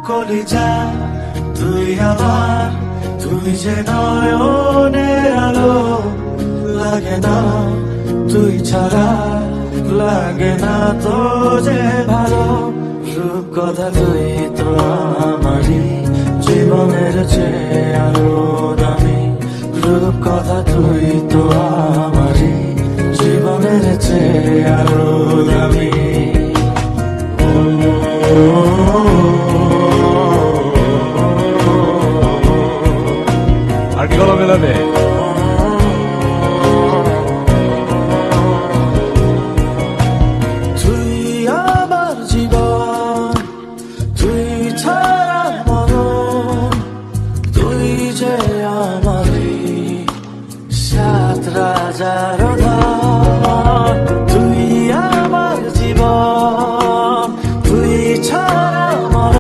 কলিজা তুই আমার, তুই যে নয়নের আলো, লাগে না তুই ছাড়া, লাগে না তো যে ভালো। রূপকথা তুই তো আমারই জীবনের চেয়ে আরো দামি, রূপকথা তুই তো আমারই জীবনের চেয়ে আরো দামি। আর কি গলা মেলাবে? তুই আমার জীবন, তুই ছাড়া মরণ, তুই যে আমারই সাত রাজার